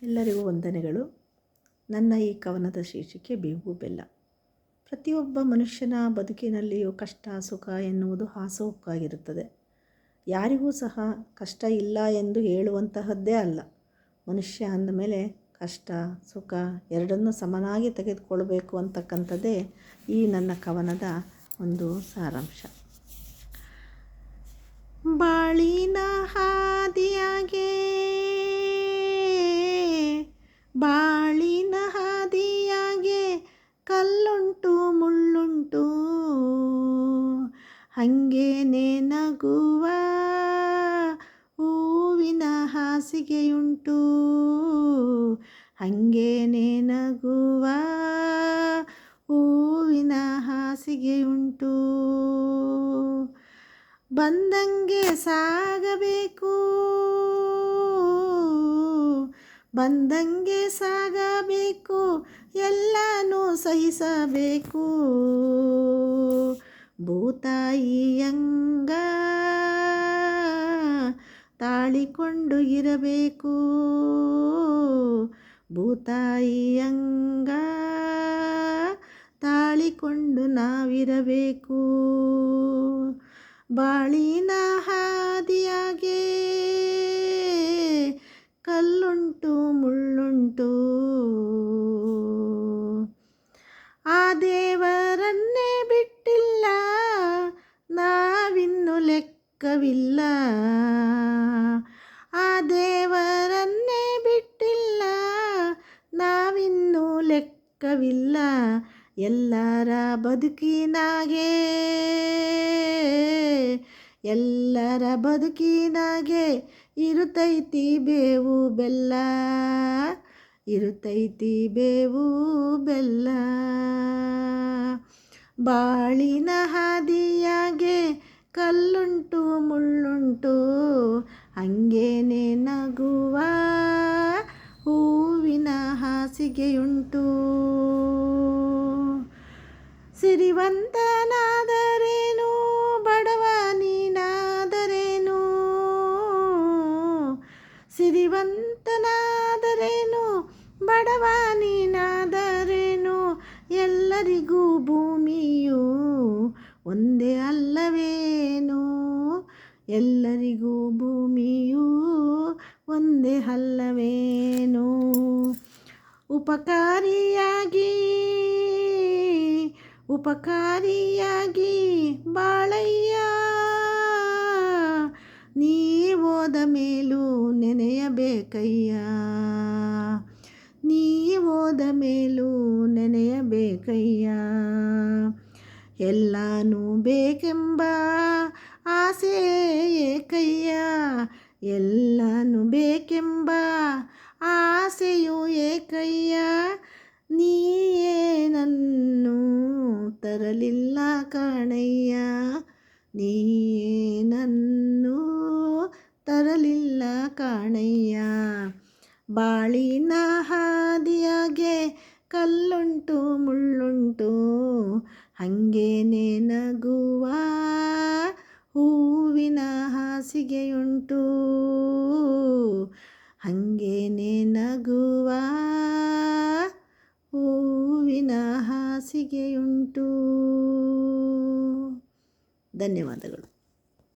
ಎಲ್ಲರಿಗೂ ವಂದನೆಗಳು. ನನ್ನ ಈ ಕವನದ ಶೀರ್ಷಿಕೆ ಬೇವು ಬೆಲ್ಲ. ಪ್ರತಿಯೊಬ್ಬ ಮನುಷ್ಯನ ಬದುಕಿನಲ್ಲಿಯೂ ಕಷ್ಟ ಸುಖ ಎನ್ನುವುದು ಹಾಸೋಕ್ಕಾಗಿರುತ್ತದೆ. ಯಾರಿಗೂ ಸಹ ಕಷ್ಟ ಇಲ್ಲ ಎಂದು ಹೇಳುವಂತಹದ್ದೇ ಅಲ್ಲ. ಮನುಷ್ಯ ಅಂದಮೇಲೆ ಕಷ್ಟ ಸುಖ ಎರಡನ್ನೂ ಸಮನಾಗಿ ತೆಗೆದುಕೊಳ್ಬೇಕು ಅಂತಕ್ಕಂಥದ್ದೇ ಈ ನನ್ನ ಕವನದ ಒಂದು ಸಾರಾಂಶ. ಬಾಳಿನ ಹಾದಿಯಾಗೆ ಕಲ್ಲುಂಟು ಮುಳ್ಳುಂಟು, ಹಂಗೇನೆ ನಗುವ ಹೂವಿನ ಹಾಸಿಗೆಯುಂಟು, ಹಂಗೇನೆ ನಗುವ ಹೂವಿನ ಹಾಸಿಗೆಯುಂಟು. ಬಂದಂಗೆ ಸಾಗಬೇಕು, ಬಂದಂಗೆ ಸಾಗಬೇಕು, ಎಲ್ಲನೂ ಸಹಿಸಬೇಕು. ಭೂತಾಯಿಯಂಗ ತಾಳಿಕೊಂಡು ಇರಬೇಕು, ಭೂತಾಯಿಯಂಗ ತಾಳಿಕೊಂಡು ನಾವಿರಬೇಕು. ಬಾಳಿನ ಹಾದಿಯಾಗೆ ಕಲ್ಲುಂಟು ಮುಳ್ಳುಂಟು, ಆ ದೇವರನ್ನೇ ಬಿಟ್ಟಿಲ್ಲ ನಾವಿನ್ನು ಲೆಕ್ಕವಿಲ್ಲ, ಆ ದೇವರನ್ನೇ ಬಿಟ್ಟಿಲ್ಲ ನಾವಿನ್ನು ಲೆಕ್ಕವಿಲ್ಲ. ಎಲ್ಲರ ಬದುಕಿನಾಗೆ, ಎಲ್ಲರ ಬದುಕಿನಾಗೆ ಇರುತ್ತೈತಿ ಬೇವು ಬೆಲ್ಲ, ಇರುತ್ತೈತಿ ಬೇವು ಬೆಲ್ಲ. ಬಾಳಿನ ಹಾದಿಯಾಗೆ ಕಲ್ಲುಂಟು ಮುಳ್ಳುಂಟು, ಹಂಗೇನೆ ನಗುವ ಹೂವಿನ ಹಾಸಿಗೆಯುಂಟು. ಸಿರಿವಂತನಾದರೇನು ಬಡವ ನೀನಾದರೇನು, ಸಿರಿವಂತನಾದರೇನು ಬಡವ ನೀನಾದರೇನು, ಎಲ್ಲರಿಗೂ ಭೂಮಿಯು ಒಂದೇ ಅಲ್ಲವೇನು, ಎಲ್ಲರಿಗೂ ಭೂಮಿಯು ಒಂದೇ ಅಲ್ಲವೇನು. ಉಪಕಾರಿಯಾಗಿ ಉಪಕಾರಿಯಾಗಿ ಬಾಳಯ್ಯ, ನೀ ಹೋದ ಮೇಲೂ ನೆನೆಯಬೇಕಯ್ಯ, ನೀ ಹೋದ ಮೇಲೂ ನೆನೆಯಬೇಕಯ್ಯ. ಎಲ್ಲನೂ ಬೇಕೆಂಬ ಆಸೆ ಏಕಯ್ಯ, ಎಲ್ಲನೂ ಬೇಕೆಂಬ ಆಸೆಯು ಏಕಯ್ಯ. ನೀಯೇನನ್ನು ತರಲಿಲ್ಲ ಕಾಣಯ್ಯ, ನೀಯೇನನ್ನು ತರಲಿಲ್ಲ ಕಾಣಯ್ಯ. ಬಾಳಿನ ಹಾದಿಯಾಗೆ ಕಲ್ಲುಂಟು ಮುಳ್ಳುಂಟು, ಹಂಗೇನೆ ನಗುವ ಹೂವಿನ ಹಾಸಿಗೆಯುಂಟು, ಹಂಗೇನೆ ನಗುವ ಹೂವಿನ ಹಾಸಿಗೆಯುಂಟು. ಧನ್ಯವಾದಗಳು.